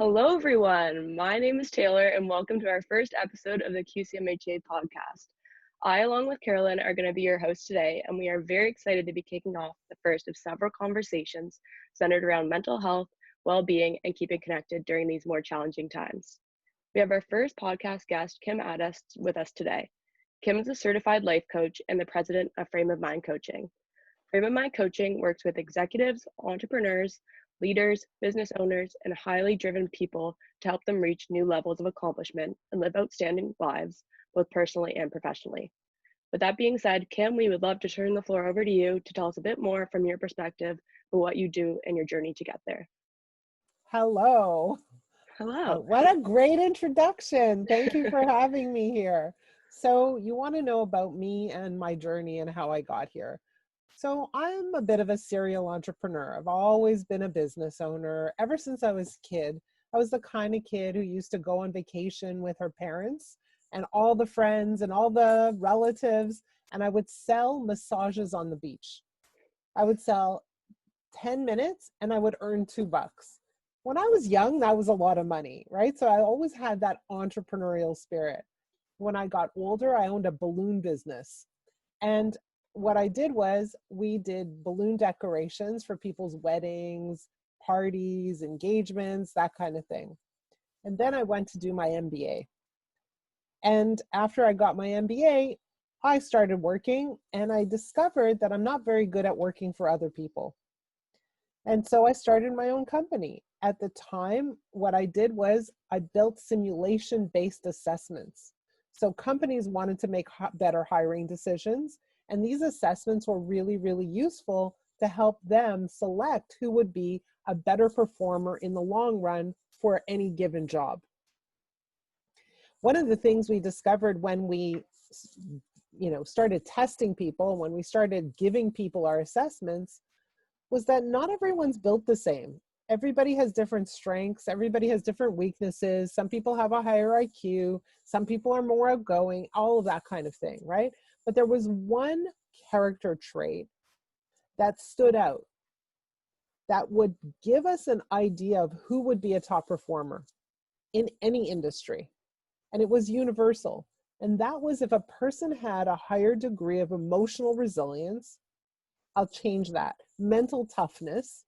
Hello, everyone. My name is Taylor, and welcome to our first episode of the QCMHA podcast. I, along with Carolyn, are going to be your host today, and we are very excited to be kicking off the first of several conversations centered around mental health, well-being, and keeping connected during these more challenging times. We have our first podcast guest, Kim Ades, with us today. Kim is a certified life coach and the president of Frame of Mind Coaching. Frame of Mind Coaching works with executives, entrepreneurs, leaders, business owners, and highly driven people to help them reach new levels of accomplishment and live outstanding lives, both personally and professionally. With that being said, Kim, we would love to turn the floor over to you to tell us a bit more from your perspective of what you do and your journey to get there. Hello. Hello. What a great introduction. Thank you for having me here. So you want to know about me and my journey and how I got here. So I'm a bit of a serial entrepreneur. I've always been a business owner. Ever since I was a kid, I was the kind of kid who used to go on vacation with her parents and all the friends and all the relatives, and I would sell massages on the beach. I would sell 10 minutes and I would earn $2. When I was young, that was a lot of money, right? So I always had that entrepreneurial spirit. When I got older, I owned a balloon business. And what I did was we did balloon decorations for people's weddings, parties, engagements, that kind of thing. And then I went to do my MBA. And after I got my MBA, I started working and I discovered that I'm not very good at working for other people. And so I started my own company. At the time, what I did was I built simulation-based assessments. So companies wanted to make better hiring decisions. And these assessments were really, really useful to help them select who would be a better performer in the long run for any given job. One of the things we discovered when we started testing people, when we started giving people our assessments, was that not everyone's built the same. Everybody has different strengths. Everybody has different weaknesses. Some people have a higher IQ. Some people are more outgoing, all of that kind of thing, right? But there was one character trait that stood out that would give us an idea of who would be a top performer in any industry. And it was universal. And that was if a person had a higher degree of emotional resilience, I'll change that, mental toughness,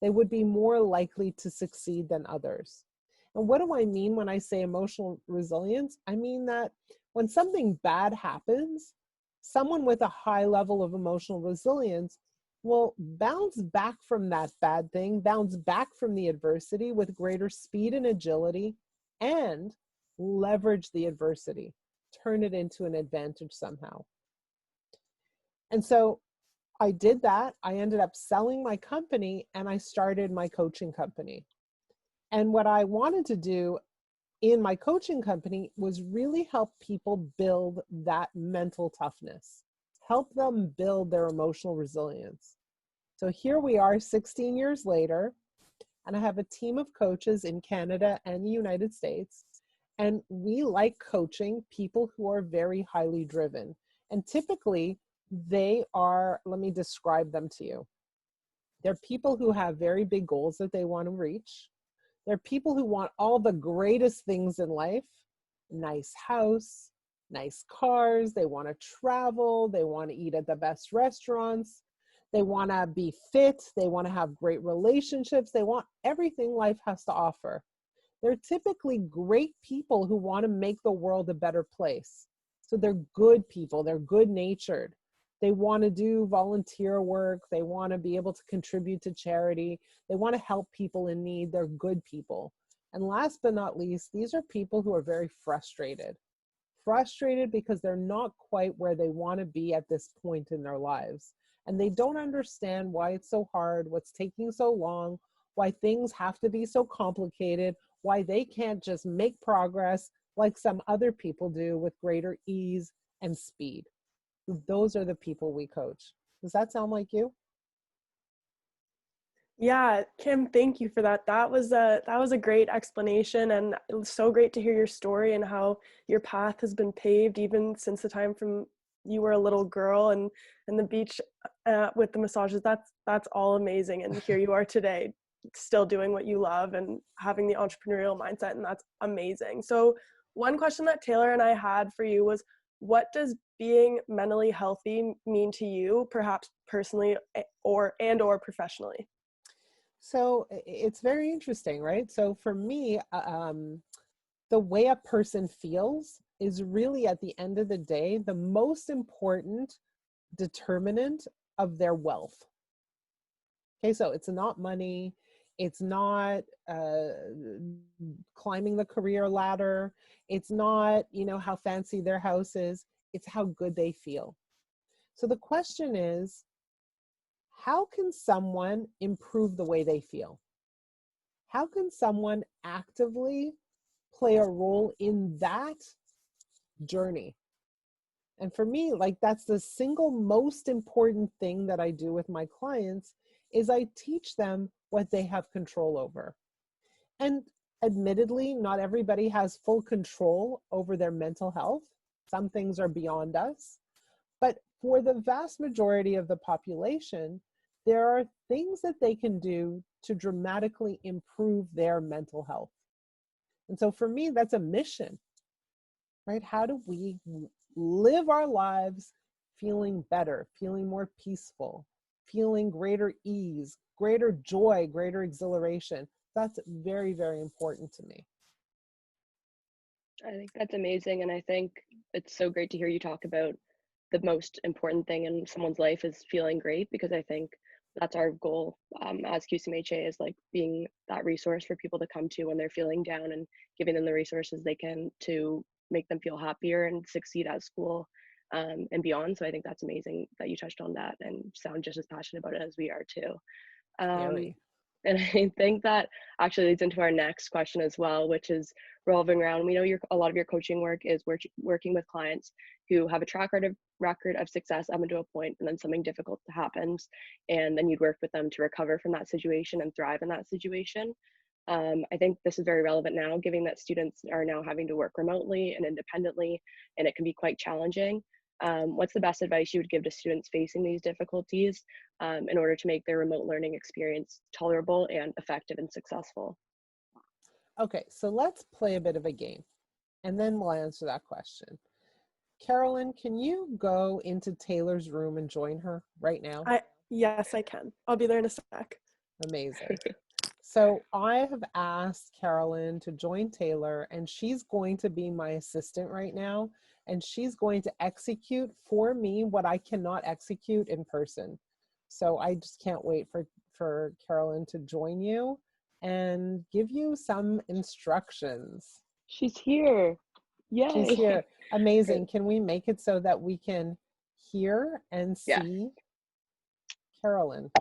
they would be more likely to succeed than others. And what do I mean when I say emotional resilience? I mean that when something bad happens, someone with a high level of emotional resilience will bounce back from that bad thing, bounce back from the adversity with greater speed and agility, and leverage the adversity, turn it into an advantage somehow. And so I did that. I ended up selling my company and I started my coaching company. And what I wanted to do in my coaching company was really help people build that mental toughness, help them build their emotional resilience. So here we are 16 years later, and I have a team of coaches in Canada and the United States. And we like coaching people who are very highly driven. And typically, they are, let me describe them to you. They're people who have very big goals that they want to reach. They're people who want all the greatest things in life, nice house, nice cars. They want to travel. They want to eat at the best restaurants. They want to be fit. They want to have great relationships. They want everything life has to offer. They're typically great people who want to make the world a better place. So they're good people. They're good-natured. They want to do volunteer work. They want to be able to contribute to charity. They want to help people in need. They're good people. And last but not least, these are people who are very frustrated. Frustrated because they're not quite where they want to be at this point in their lives. And they don't understand why it's so hard, what's taking so long, why things have to be so complicated, why they can't just make progress like some other people do with greater ease and speed. Those are the people we coach. Does that sound like you? Yeah, Kim, thank you for that. That was a great explanation, and it was so great to hear your story and how your path has been paved even since the time from you were a little girl and the beach with the massages. That's all amazing, and here you are today. still doing what you love and having the entrepreneurial mindset, and that's amazing. So one question that Taylor and I had for you was, what does being mentally healthy mean to you, perhaps personally or professionally? So it's very interesting, right? So for me, the way a person feels is really, at the end of the day, the most important determinant of their wealth. Okay, so it's not money, it's not climbing the career ladder, it's not, how fancy their house is, it's how good they feel. So the question is, how can someone improve the way they feel? How can someone actively play a role in that journey? And for me, like, that's the single most important thing that I do with my clients, is I teach them what they have control over. And admittedly, not everybody has full control over their mental health. Some things are beyond us. But for the vast majority of the population, there are things that they can do to dramatically improve their mental health. And so for me, that's a mission, right? How do we live our lives feeling better, feeling more peaceful, feeling greater ease, greater joy, greater exhilaration? That's very, very important to me. I think that's amazing. And I think it's so great to hear you talk about the most important thing in someone's life is feeling great, because I think that's our goal as QCMHA, is like being that resource for people to come to when they're feeling down, and giving them the resources they can to make them feel happier and succeed at school and beyond. So I think that's amazing that you touched on that and sound just as passionate about it as we are too. Um, Very. and I think that actually leads into our next question as well, which is revolving around, we know a lot of your coaching work is working with clients who have a record of success up until a point, and then something difficult happens, and then you'd work with them to recover from that situation and thrive in that situation. I think this is very relevant now, given that students are now having to work remotely and independently, and it can be quite challenging. What's the best advice you would give to students facing these difficulties in order to make their remote learning experience tolerable and effective and successful? Okay, so let's play a bit of a game, and then we'll answer that question. Carolyn, can you go into Taylor's room and join her right now? Yes, I can. I'll be there in a sec. Amazing. So I have asked Carolyn to join Taylor, and she's going to be my assistant right now, and she's going to execute for me what I cannot execute in person. So I just can't wait for Carolyn to join you and give you some instructions. She's here. Yay. She's here. Amazing. Can we make it so that we can hear and see Carolyn?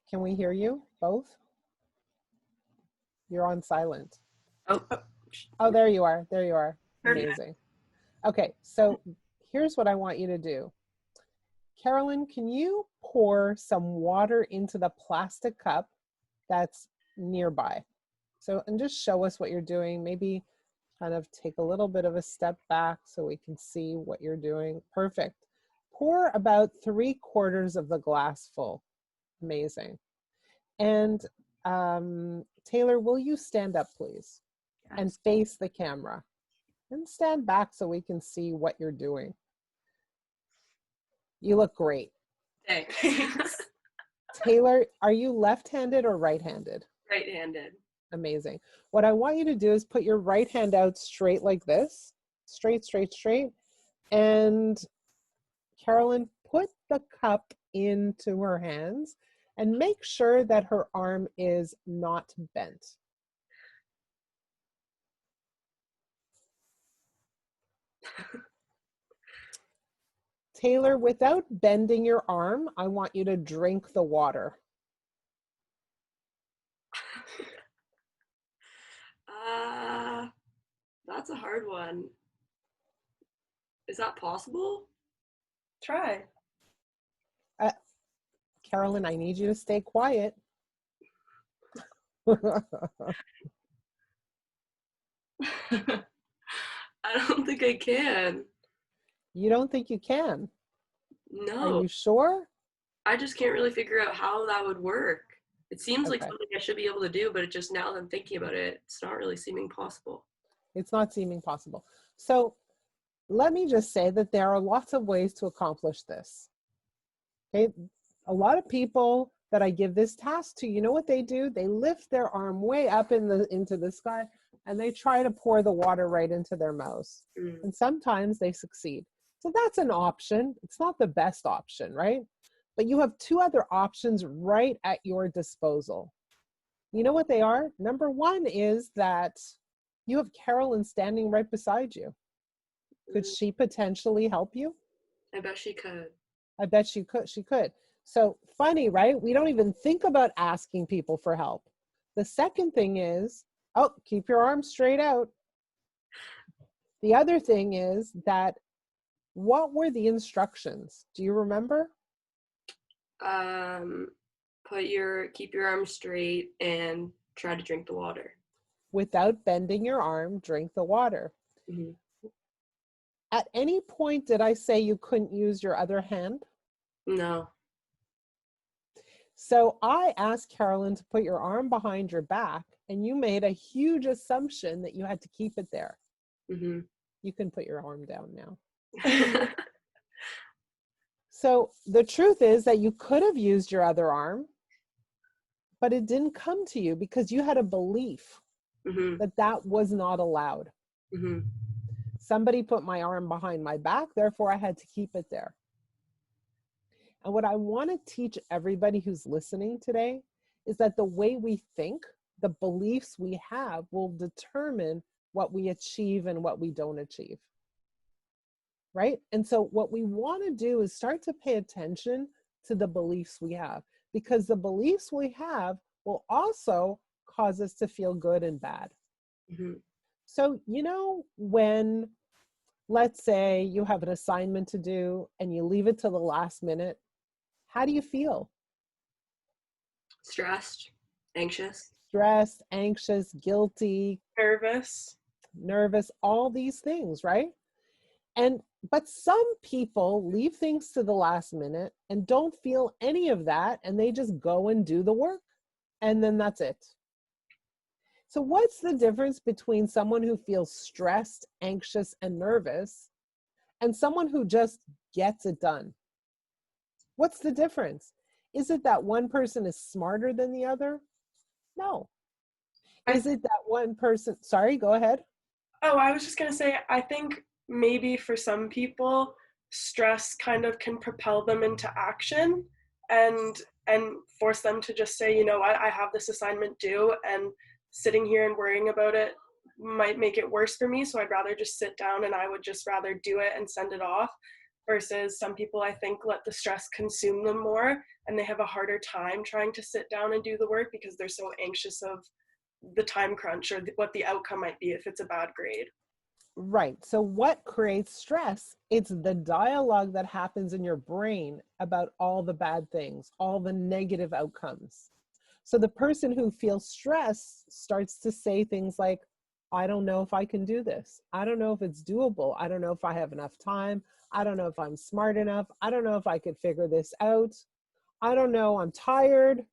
Can we hear you both? You're on silent. Oh, there you are. There you are. Amazing. Okay, so here's what I want you to do. Carolyn, can you pour some water into the plastic cup that's nearby? So, and just show us what you're doing. Maybe kind of take a little bit of a step back so we can see what you're doing. Perfect. Pour about 3/4 of the glass full. Amazing. And Taylor, will you stand up, please? Yes. And face the camera. And stand back so we can see what you're doing. You look great. Thanks. Taylor, are you left-handed or right-handed? Right-handed. Amazing. What I want you to do is put your right hand out straight like this. Straight, straight, straight. And Carolyn, put the cup into her hands and make sure that her arm is not bent. Taylor, without bending your arm, I want you to drink the water. That's a hard one. Is that possible? Try. Carolyn, I need you to stay quiet. I don't think I can. You don't think you can? No. Are you sure? I just can't really figure out how that would work. It seems like Okay. something I should be able to do, but it just, now that I'm thinking about it, it's not really seeming possible. It's not seeming possible. So let me just say that there are lots of ways to accomplish this. Okay. A lot of people that I give this task to, you know what they do? They lift their arm way up into the sky and they try to pour the water right into their mouths. Mm. And sometimes they succeed. So that's an option. It's not the best option, right? But you have two other options right at your disposal. You know what they are? Number one is that you have Carolyn standing right beside you. Could she potentially help you? I bet she could. I bet she could. So funny, right? We don't even think about asking people for help. The second thing is, oh, keep your arms straight out. The other thing is that, what were the instructions? Do you remember? Keep your arms straight and try to drink the water. Without bending your arm, drink the water. Mm-hmm. At any point, did I say you couldn't use your other hand? No. So I asked Carolyn to put your arm behind your back, and you made a huge assumption that you had to keep it there. Mm-hmm. You can put your arm down now. So the truth is that you could have used your other arm, but it didn't come to you because you had a belief Mm-hmm. that that was not allowed. Mm-hmm. Somebody put my arm behind my back, therefore I had to keep it there. And what I want to teach everybody who's listening today is that the way we think, the beliefs we have, will determine what we achieve and what we don't achieve. Right? And so what we want to do is start to pay attention to the beliefs we have, because the beliefs we have will also cause us to feel good and bad. Mm-hmm. So, you know, when, let's say you have an assignment to do and you leave it to the last minute, how do you feel? Stressed, anxious. Stressed, anxious, guilty, Nervous. all these things, right? But some people leave things to the last minute and don't feel any of that, and they just go and do the work, and then that's it. So what's the difference between someone who feels stressed, anxious, and nervous and someone who just gets it done? What's the difference? Is it that one person is smarter than the other? No. Is it that one person, sorry, go ahead. Oh, I was just going to say, I think maybe for some people, stress kind of can propel them into action and force them to just say, you know what, I have this assignment due, and sitting here and worrying about it might make it worse for me. So I'd rather just sit down, and I would just rather do it and send it off. Versus some people, I think, let the stress consume them more, and they have a harder time trying to sit down and do the work because they're so anxious of the time crunch or what the outcome might be if it's a bad grade. Right. So what creates stress? It's the dialogue that happens in your brain about all the bad things, all the negative outcomes. So the person who feels stress starts to say things like, I don't know if I can do this. I don't know if it's doable. I don't know if I have enough time. I don't know if I'm smart enough. I don't know if I could figure this out. I don't know. I'm tired.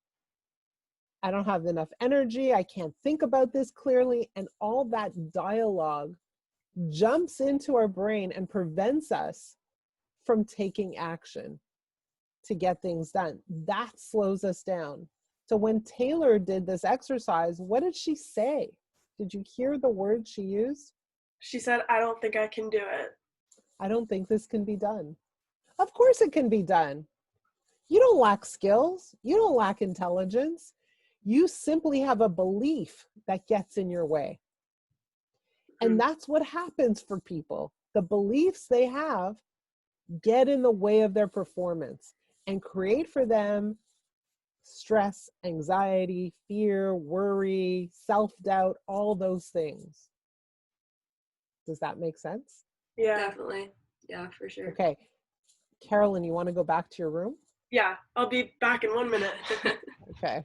I don't have enough energy. I can't think about this clearly. And all that dialogue jumps into our brain and prevents us from taking action to get things done. That slows us down. So when Taylor did this exercise, what did she say? Did you hear the words she used? She said, I don't think I can do it. I don't think this can be done. Of course it can be done. You don't lack skills. You don't lack intelligence. You simply have a belief that gets in your way. And that's what happens for people. The beliefs they have get in the way of their performance and create for them stress, anxiety, fear, worry, self-doubt, all those things. Does that make sense? Yeah. Definitely. Yeah, for sure. Okay. Carolyn, you want to go back to your room? Yeah, I'll be back in 1 minute. Okay.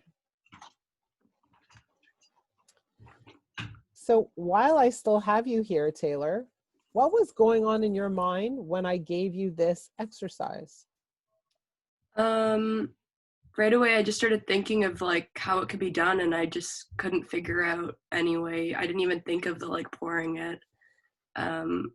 So while I still have you here, Taylor, what was going on in your mind when I gave you this exercise? Right away I just started thinking of like how it could be done, and I just couldn't figure out any way. I didn't even think of the like pouring it um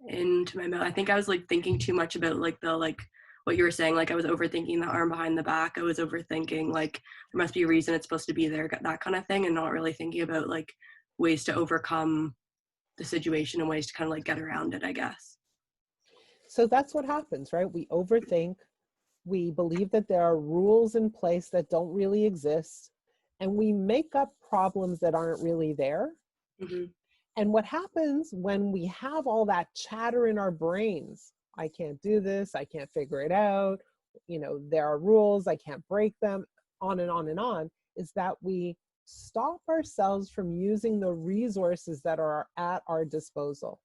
into my mouth. I think I was like thinking too much about like the like what you were saying, like I was overthinking the arm behind the back. I was overthinking like there must be a reason it's supposed to be there, that kind of thing, and not really thinking about like ways to overcome the situation and ways to kind of like get around it, I guess. So that's what happens, right? We overthink. We believe that there are rules in place that don't really exist, and we make up problems that aren't really there. Mm-hmm. And what happens when we have all that chatter in our brains? I can't do this, I can't figure it out, there are rules, I can't break them, on and on and on, is that we stop ourselves from using the resources that are at our disposal.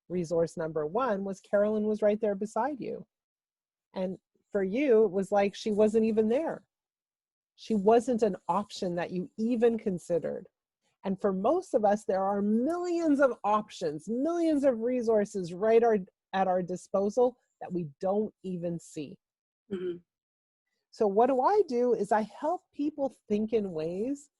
Resource number one was Carolyn was right there beside you. And for you, it was like she wasn't even there. She wasn't an option that you even considered. And for most of us, there are millions of options, millions of resources at our disposal that we don't even see. Mm-hmm. So what do is I help people think in ways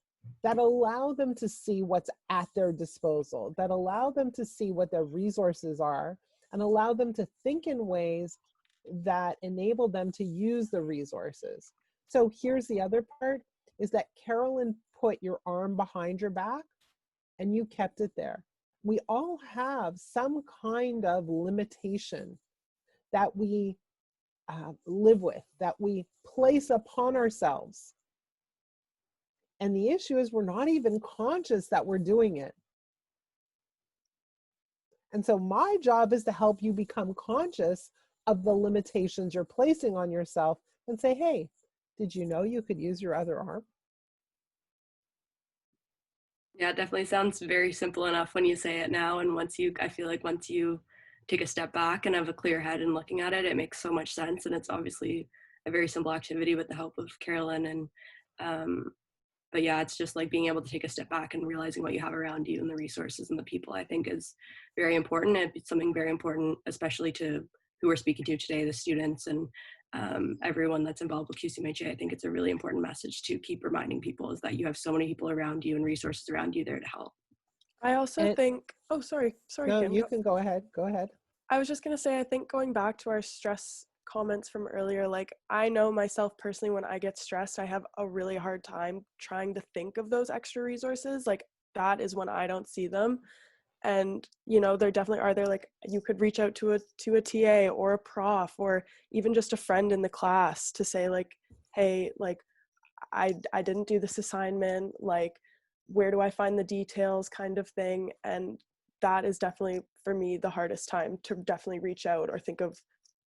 that allow them to see what's at their disposal, that allow them to see what their resources are, and allow them to think in ways that enable them to use the resources. So here's the other part, is that Carolyn put your arm behind your back and you kept it there. We all have some kind of limitation that we live with, that we place upon ourselves. And the issue is we're not even conscious that we're doing it. And so my job is to help you become conscious of the limitations you're placing on yourself and say, hey, did you know you could use your other arm? Yeah, it definitely sounds very simple enough when you say it now. And I feel like once you take a step back and have a clear head and looking at it, it makes so much sense. And it's obviously a very simple activity with the help of Carolyn. And, but yeah, it's just like being able to take a step back and realizing what you have around you and the resources and the people, I think is very important. It's something very important, especially to who we're speaking to today, the students and everyone that's involved with QCMHA. I think it's a really important message to keep reminding people, is that you have so many people around you and resources around you there to help. I also think, oh, sorry, no, Kim. you can go ahead. I was just going to say, I think going back to our stress comments from earlier, like I know myself personally, when I get stressed, I have a really hard time trying to think of those extra resources. Like that is when I don't see them. And, there definitely are there, like you could reach out to a TA or a prof or even just a friend in the class to say like, hey, like I didn't do this assignment, like where do I find the details kind of thing. And that is definitely for me the hardest time, to definitely reach out or think of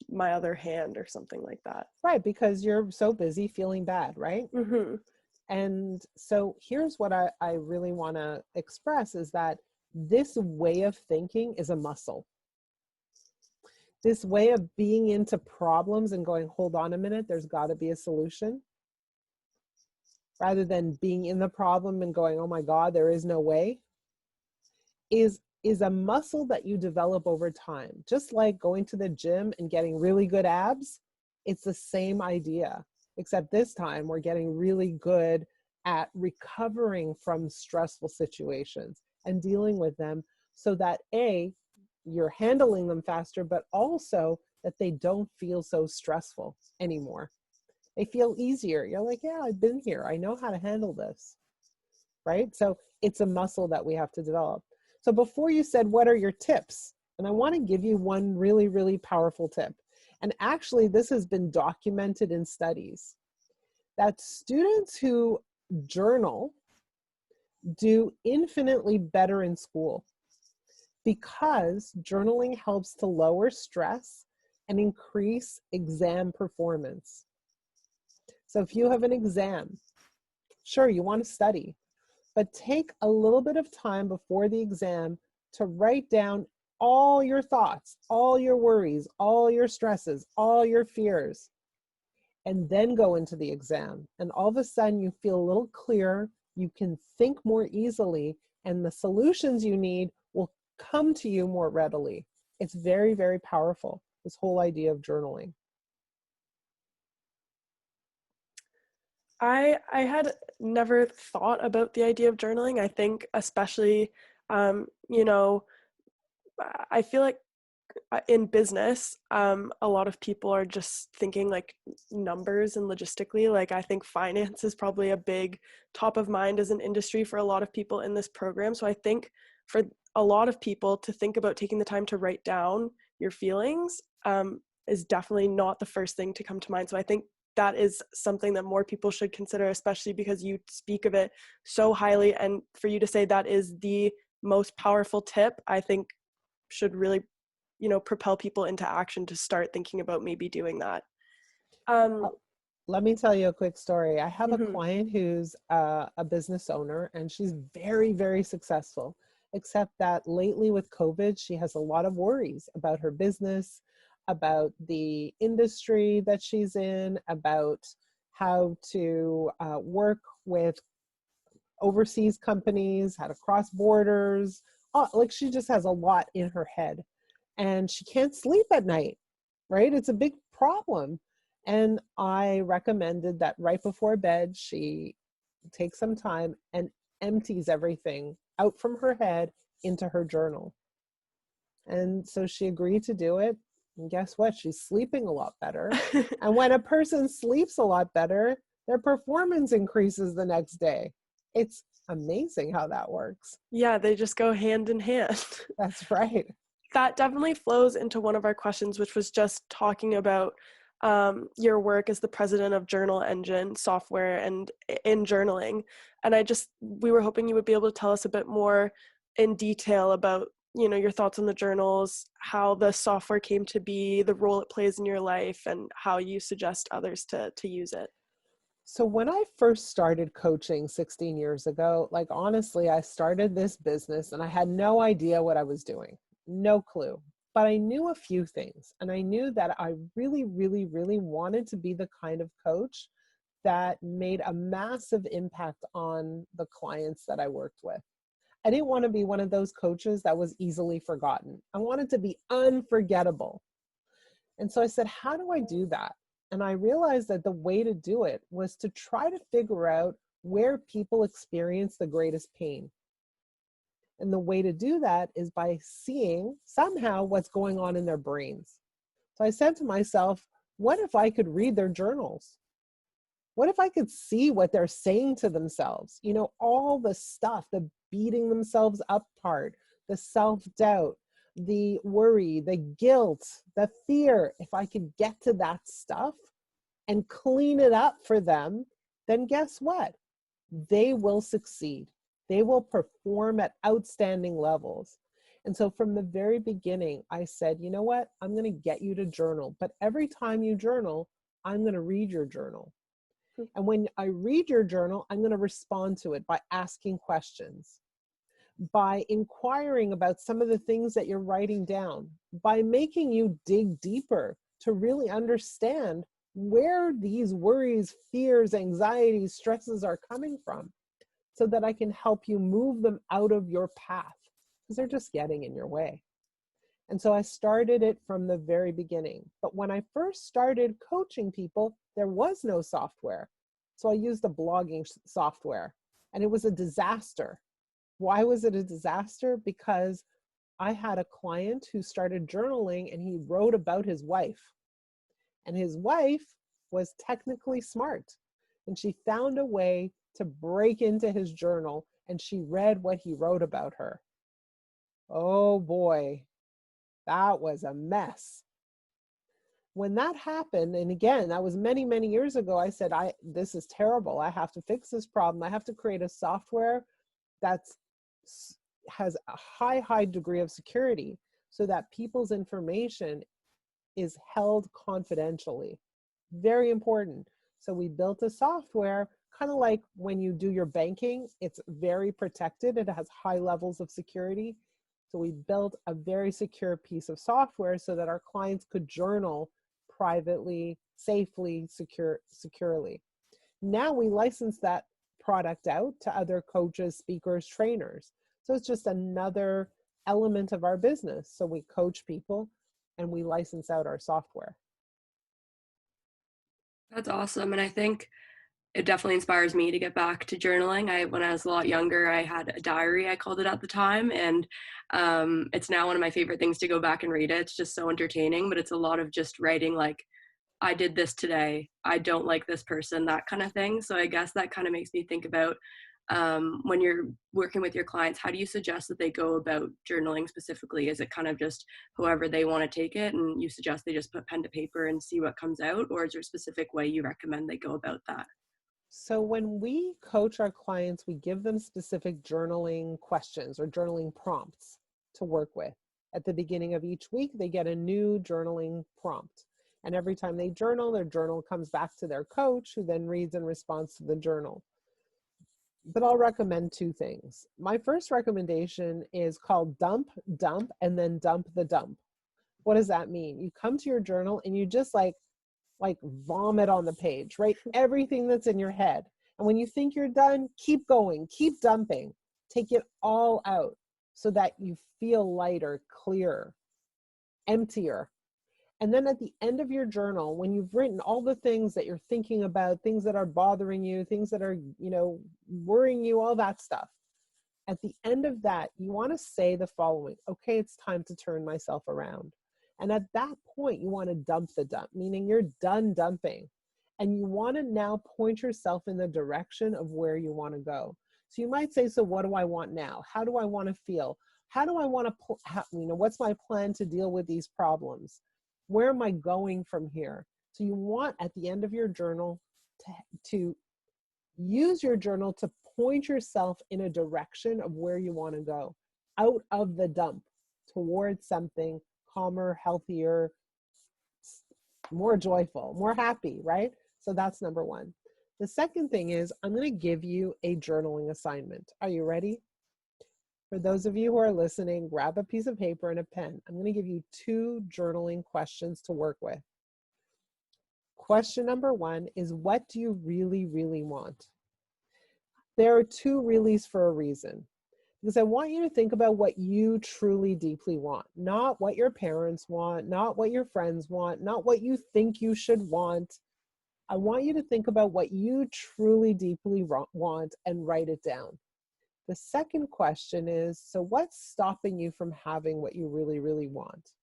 my other hand or something like that. Right, because you're so busy feeling bad, right? Mm-hmm. And so here's what I really want to express, is that this way of thinking is a muscle. This way of being into problems and going, hold on a minute, there's got to be a solution, rather than being in the problem and going, oh my God, there is no way, is a muscle that you develop over time. Just like going to the gym and getting really good abs, it's the same idea, except this time we're getting really good at recovering from stressful situations and dealing with them, so that you're handling them faster, but also that they don't feel so stressful anymore. They feel easier. You're like, yeah, I've been here. I know how to handle this, right? So it's a muscle that we have to develop. So before you said, what are your tips? And I want to give you one really, really powerful tip. And actually, this has been documented in studies, that students who journal do infinitely better in school, because journaling helps to lower stress and increase exam performance. So if you have an exam, sure, you want to study, but take a little bit of time before the exam to write down all your thoughts, all your worries, all your stresses, all your fears, and then go into the exam. And all of a sudden you feel a little clearer, you can think more easily, and the solutions you need will come to you more readily. It's very, very powerful, this whole idea of journaling. I had never thought about the idea of journaling. I think especially, you know, I feel like in business, a lot of people are just thinking like numbers and logistically. Like I think finance is probably a big top of mind as an industry for a lot of people in this program. So I think for a lot of people to think about taking the time to write down your feelings is definitely not the first thing to come to mind. So I think that is something that more people should consider, especially because you speak of it so highly. And for you to say that is the most powerful tip, I think should really, propel people into action to start thinking about maybe doing that. Let me tell you a quick story. I have a Mm-hmm. client who's a business owner, and she's very, very successful, except that lately with COVID, she has a lot of worries about her business, about the industry that she's in, about how to work with overseas companies, how to cross borders. Like she just has a lot in her head, and she can't sleep at night, right? It's a big problem. And I recommended that right before bed, she takes some time and empties everything out from her head into her journal. And so she agreed to do it. And guess what? She's sleeping a lot better. And when a person sleeps a lot better, their performance increases the next day. It's amazing how that works. Yeah, they just go hand in hand. That's right. That definitely flows into one of our questions, which was just talking about your work as the president of Journal Engine software and in journaling. And we were hoping you would be able to tell us a bit more in detail about, your thoughts on the journals, how the software came to be, the role it plays in your life, and how you suggest others to use it. So when I first started coaching 16 years ago, like honestly, I started this business and I had no idea what I was doing, no clue. But I knew a few things, and I knew that I really, really, really wanted to be the kind of coach that made a massive impact on the clients that I worked with. I didn't want to be one of those coaches that was easily forgotten. I wanted to be unforgettable. And so I said, how do I do that? And I realized that the way to do it was to try to figure out where people experience the greatest pain. And the way to do that is by seeing somehow what's going on in their brains. So I said to myself, what if I could read their journals? What if I could see what they're saying to themselves? All the stuff, the beating themselves up part, the self-doubt, the worry, the guilt, the fear. If I could get to that stuff and clean it up for them, then guess what? They will succeed. They will perform at outstanding levels. And so from the very beginning, I said, you know what? I'm going to get you to journal. But every time you journal, I'm going to read your journal. And when I read your journal, I'm going to respond to it by asking questions, by inquiring about some of the things that you're writing down, by making you dig deeper to really understand where these worries, fears, anxieties, stresses are coming from, so that I can help you move them out of your path, because they're just getting in your way. And so I started it from the very beginning. But when I first started coaching people, there was no software. So I used a blogging software, and it was a disaster. Why was it a disaster? Because I had a client who started journaling, and he wrote about his wife. And his wife was technically smart, and she found a way to break into his journal, and she read what he wrote about her. Oh boy, that was a mess. When that happened, and again, that was many, many years ago, I said, this is terrible. I have to fix this problem. I have to create a software that has a high, high degree of security so that people's information is held confidentially. Very important. So we built a software, kind of like when you do your banking, it's very protected. It has high levels of security. So we built a very secure piece of software so that our clients could journal privately, safely, securely. Now we license that product out to other coaches, speakers, trainers. So it's just another element of our business. So we coach people and we license out our software. That's awesome. And I think it definitely inspires me to get back to journaling. When I was a lot younger, I had a diary, I called it at the time, and it's now one of my favorite things to go back and read it. It's just so entertaining, but it's a lot of just writing like, I did this today, I don't like this person, that kind of thing. So I guess that kind of makes me think about when you're working with your clients, how do you suggest that they go about journaling specifically? Is it kind of just however they want to take it and you suggest they just put pen to paper and see what comes out? Or is there a specific way you recommend they go about that? So when we coach our clients, we give them specific journaling questions or journaling prompts to work with. At the beginning of each week, they get a new journaling prompt. And every time they journal, their journal comes back to their coach, who then reads in response to the journal. But I'll recommend two things. My first recommendation is called dump, and then dump the dump. What does that mean? You come to your journal and you just like vomit on the page, right? Everything that's in your head. And when you think you're done, keep going, keep dumping, take it all out so that you feel lighter, clearer, emptier. And then at the end of your journal, when you've written all the things that you're thinking about, things that are bothering you, things that are, worrying you, all that stuff, at the end of that, you want to say the following: okay, it's time to turn myself around. And at that point, you want to dump the dump, meaning you're done dumping. And you want to now point yourself in the direction of where you want to go. So you might say, so what do I want now? How do I want to feel? How do I want to, what's my plan to deal with these problems? Where am I going from here? So you want at the end of your journal to use your journal to point yourself in a direction of where you want to go, out of the dump, towards something calmer, healthier, more joyful, more happy, right? So that's number one. The second thing is I'm going to give you a journaling assignment. Are you ready? For those of you who are listening, grab a piece of paper and a pen. I'm going to give you 2 journaling questions to work with. Question number 1 is, what do you really, really want? There are 2 reallys for a reason. Because I want you to think about what you truly deeply want, not what your parents want, not what your friends want, not what you think you should want. I want you to think about what you truly deeply want and write it down. The second question is, so what's stopping you from having what you really, really want?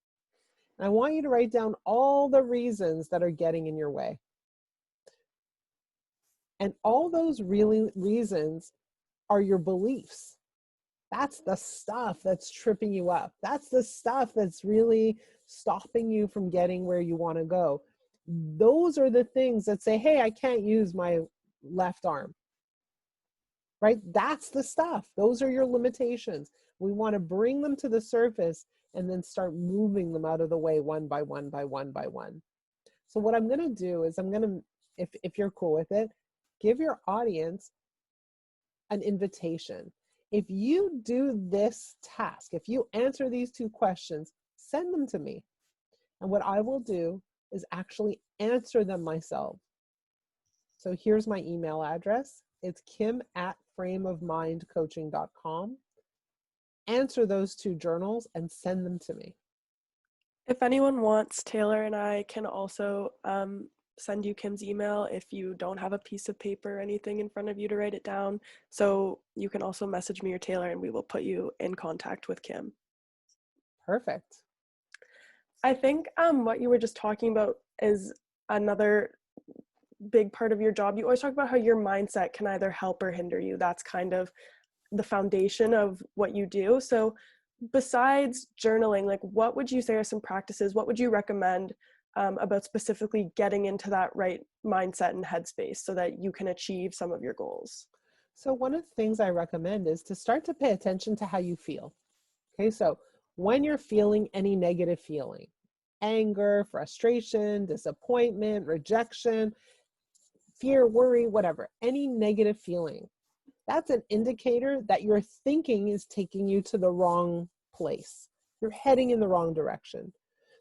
And I want you to write down all the reasons that are getting in your way. And all those reasons are your beliefs. That's the stuff that's tripping you up. That's the stuff that's really stopping you from getting where you want to go. Those are the things that say, hey, I can't use my left arm. Right? That's the stuff. Those are your limitations. We want to bring them to the surface and then start moving them out of the way one by one by one by one. So what I'm going to do is I'm going to, if you're cool with it, give your audience an invitation. If you do this task, if you answer these 2 questions, send them to me. And what I will do is actually answer them myself. So here's my email address. It's kim@frameofmindcoaching.com. Answer those 2 journals and send them to me. If anyone wants, Taylor and I can also send you Kim's email if you don't have a piece of paper or anything in front of you to write it down. So you can also message me or Taylor and we will put you in contact with Kim. Perfect. I think what you were just talking about is another big part of your job. You always talk about how your mindset can either help or hinder you. That's kind of the foundation of what you do. So besides journaling, like what would you say are some practices? What would you recommend about specifically getting into that right mindset and headspace so that you can achieve some of your goals? So one of the things I recommend is to start to pay attention to how you feel. Okay, so when you're feeling any negative feeling, anger, frustration, disappointment, rejection, fear, worry, whatever, any negative feeling, that's an indicator that your thinking is taking you to the wrong place. You're heading in the wrong direction.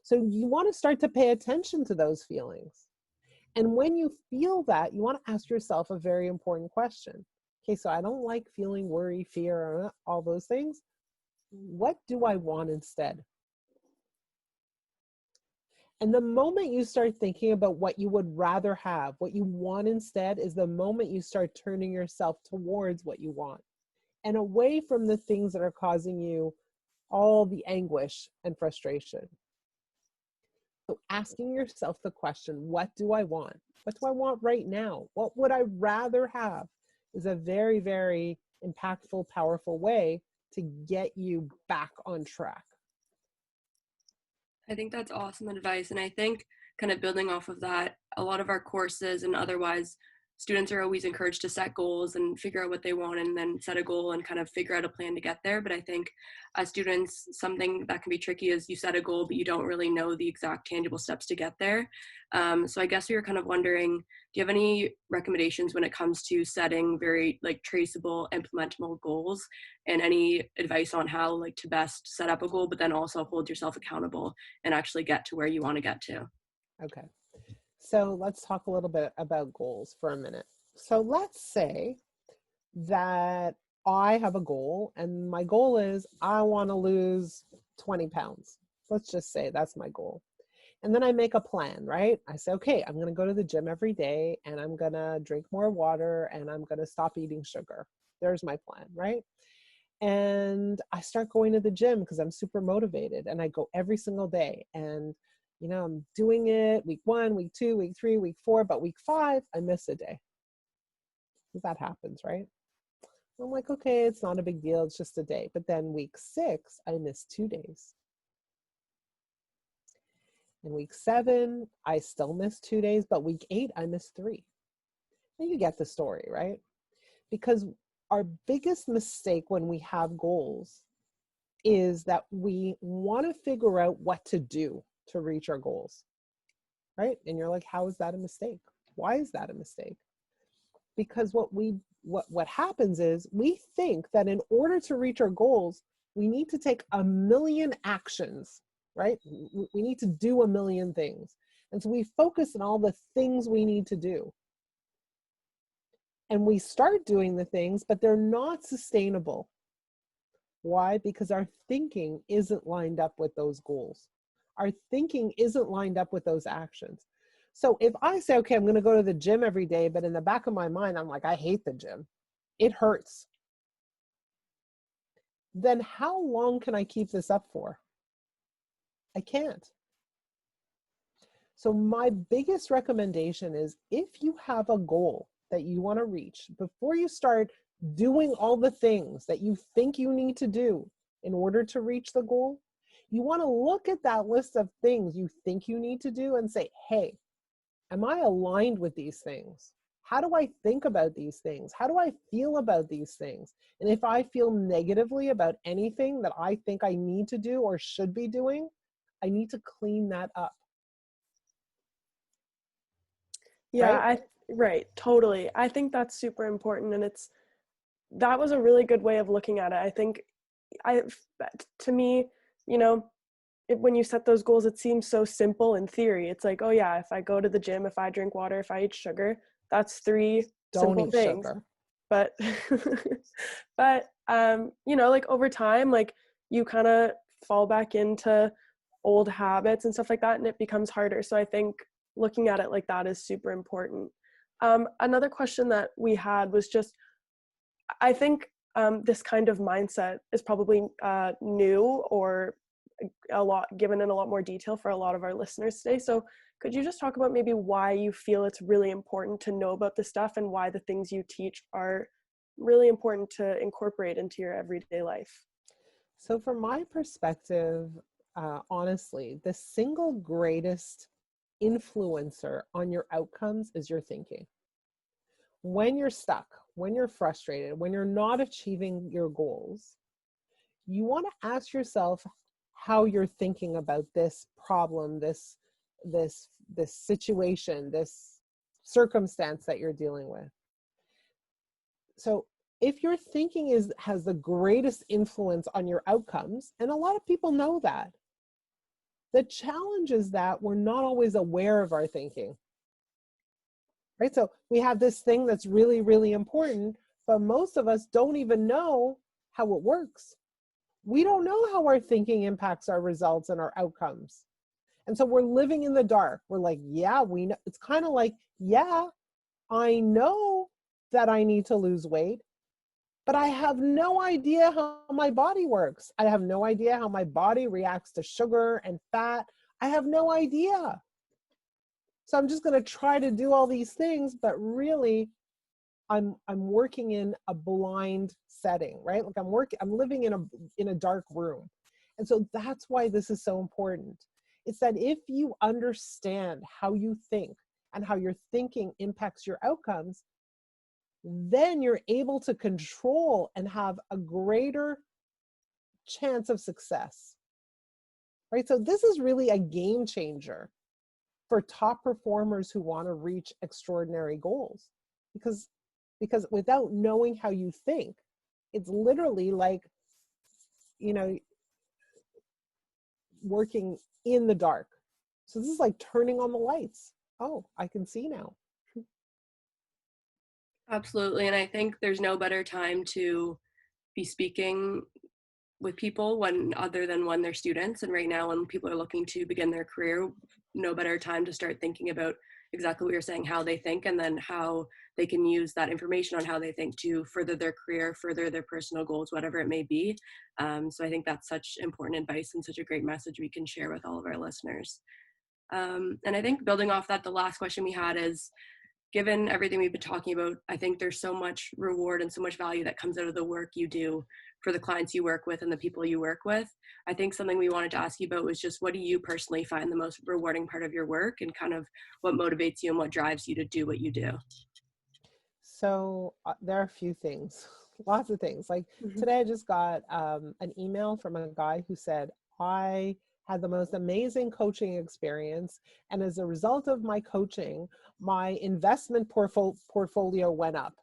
So you want to start to pay attention to those feelings. And when you feel that, you want to ask yourself a very important question. Okay, so I don't like feeling worry, fear, all those things. What do I want instead? And the moment you start thinking about what you would rather have, what you want instead, is the moment you start turning yourself towards what you want and away from the things that are causing you all the anguish and frustration. So asking yourself the question, what do I want? What do I want right now? What would I rather have? Is a very, very impactful, powerful way to get you back on track. I think that's awesome advice. And I think kind of building off of that, a lot of our courses and otherwise, students are always encouraged to set goals and figure out what they want and then set a goal and kind of figure out a plan to get there. But I think as students, something that can be tricky is you set a goal, but you don't really know the exact tangible steps to get there. So I guess we were kind of wondering, do you have any recommendations when it comes to setting very like traceable, implementable goals, and any advice on how like to best set up a goal, but then also hold yourself accountable and actually get to where you want to get to? Okay. So let's talk a little bit about goals for a minute. So let's say that I have a goal and my goal is I want to lose 20 pounds. Let's just say that's my goal. And then I make a plan, right? I say, okay, I'm going to go to the gym every day and I'm going to drink more water and I'm going to stop eating sugar. There's my plan, right? And I start going to the gym because I'm super motivated and I go every single day. And you know, I'm doing it week 1, week 2, week 3, week 4, but week 5, I miss a day. That happens, right? I'm like, okay, it's not a big deal. It's just a day. But then week 6, I miss 2 days. In week 7, I still miss 2 days, but week 8, I miss 3. And you get the story, right? Because our biggest mistake when we have goals is that we want to figure out what to do to reach our goals, right? And you're like, how is that a mistake? Why is that a mistake? Because what happens is we think that in order to reach our goals, we need to take a million actions, right? We need to do a million things. And so we focus on all the things we need to do. And we start doing the things, but they're not sustainable. Why? Because our thinking isn't lined up with those goals. Our thinking isn't lined up with those actions. So if I say, okay, I'm going to go to the gym every day, but in the back of my mind, I'm like, I hate the gym. It hurts. Then how long can I keep this up for? I can't. So my biggest recommendation is if you have a goal that you want to reach, before you start doing all the things that you think you need to do in order to reach the goal, you want to look at that list of things you think you need to do and say, hey, am I aligned with these things? How do I think about these things? How do I feel about these things? And if I feel negatively about anything that I think I need to do or should be doing, I need to clean that up. Yeah, right, totally. I think that's super important, and that was a really good way of looking at it. I think to me, you know, when you set those goals, it seems so simple in theory. It's like, oh yeah, if I go to the gym, if I drink water, if I eat sugar, that's 3 simple things. Sugar. But you know, like over time, like you kind of fall back into old habits and stuff like that, and it becomes harder. So I think looking at it like that is super important. Another question that we had was just, I think this kind of mindset is probably new or given in a lot more detail for a lot of our listeners today. So could you just talk about maybe why you feel it's really important to know about this stuff and why the things you teach are really important to incorporate into your everyday life? So from my perspective, honestly, the single greatest influencer on your outcomes is your thinking. When you're stuck, when you're frustrated, when you're not achieving your goals, you want to ask yourself how you're thinking about this problem, this situation, this circumstance that you're dealing with. So if your thinking has the greatest influence on your outcomes, and a lot of people know that, the challenge is that we're not always aware of our thinking, right? So we have this thing that's really, really important, but most of us don't even know how it works. We don't know how our thinking impacts our results and our outcomes. And so we're living in the dark. We're like, yeah, we know. It's kind of like, yeah, I know that I need to lose weight, but I have no idea how my body works. I have no idea how my body reacts to sugar and fat. I have no idea. So I'm just going to try to do all these things, but really I'm working in a blind setting, right? Like I'm living in a dark room. And so that's why this is so important. It's that if you understand how you think and how your thinking impacts your outcomes, then you're able to control and have a greater chance of success, right? So this is really a game changer for top performers who want to reach extraordinary goals, because without knowing how you think, it's literally like, working in the dark. So this is like turning on the lights. Oh, I can see now. Absolutely. And I think there's no better time to be speaking with people other than when they're students. And right now, when people are looking to begin their career, no better time to start thinking about exactly what you're saying, how they think, and then how they can use that information on how they think to further their career, further their personal goals, whatever it may be. So I think that's such important advice and such a great message we can share with all of our listeners. And I think building off that, the last question we had is, given everything we've been talking about, I think there's so much reward and so much value that comes out of the work you do for the clients you work with and the people you work with. I think something we wanted to ask you about was just, what do you personally find the most rewarding part of your work, and kind of what motivates you and what drives you to do what you do? So there are a few things, lots of things. Like today I just got an email from a guy who said, I had the most amazing coaching experience, and as a result of my coaching, my investment portfolio went up.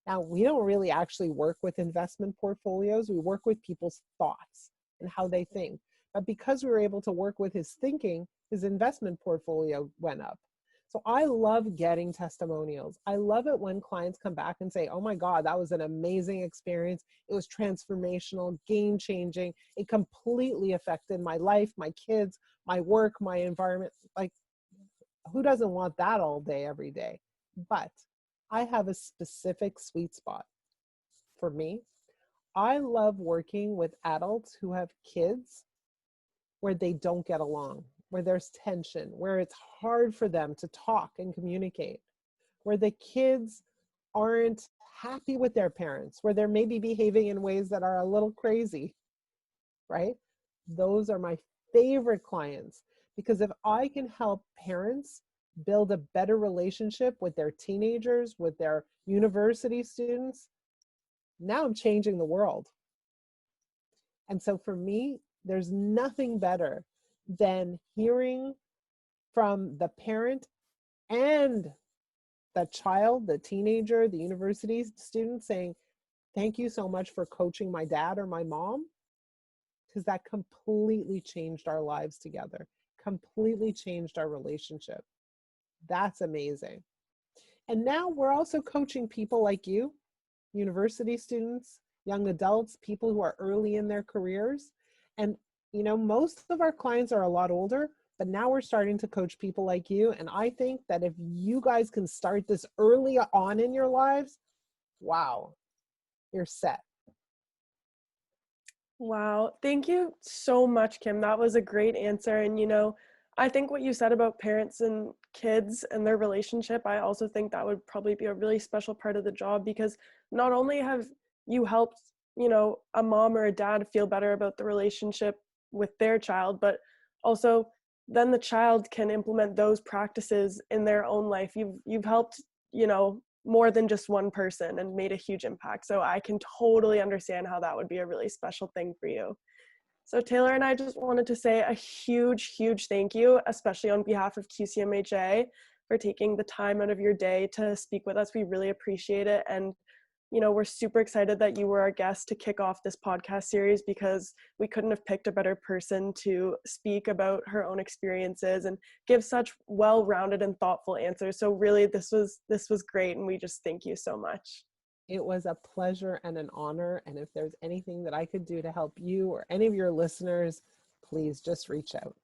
Now, we don't really actually work with investment portfolios. We work with people's thoughts and how they think. But because we were able to work with his thinking, his investment portfolio went up. So I love getting testimonials. I love it when clients come back and say, oh my God, that was an amazing experience. It was transformational, game changing. It completely affected my life, my kids, my work, my environment. Like, who doesn't want that all day, every day? But I have a specific sweet spot for me. I love working with adults who have kids where they don't get along, where there's tension, where it's hard for them to talk and communicate, where the kids aren't happy with their parents, where they're maybe behaving in ways that are a little crazy, right? Those are my favorite clients, because if I can help parents build a better relationship with their teenagers, with their university students, now I'm changing the world. And so for me, there's nothing better than hearing from the parent and the child, the teenager, the university student saying, thank you so much for coaching my dad or my mom, because that completely changed our lives together, completely changed our relationship. That's amazing. And now we're also coaching people like you, university students, young adults, people who are early in their careers. And, most of our clients are a lot older, but now we're starting to coach people like you. And I think that if you guys can start this early on in your lives, wow, you're set. Wow. Thank you so much, Kim. That was a great answer. And, I think what you said about parents and kids and their relationship, I also think that would probably be a really special part of the job, because not only have you helped, a mom or a dad feel better about the relationship with their child, but also then the child can implement those practices in their own life. You've helped, more than just one person and made a huge impact. So I can totally understand how that would be a really special thing for you. So Taylor and I just wanted to say a huge, huge thank you, especially on behalf of QCMHA, for taking the time out of your day to speak with us. We really appreciate it. And, we're super excited that you were our guest to kick off this podcast series, because we couldn't have picked a better person to speak about her own experiences and give such well-rounded and thoughtful answers. So really, this was great. And we just thank you so much. It was a pleasure and an honor. And if there's anything that I could do to help you or any of your listeners, please just reach out.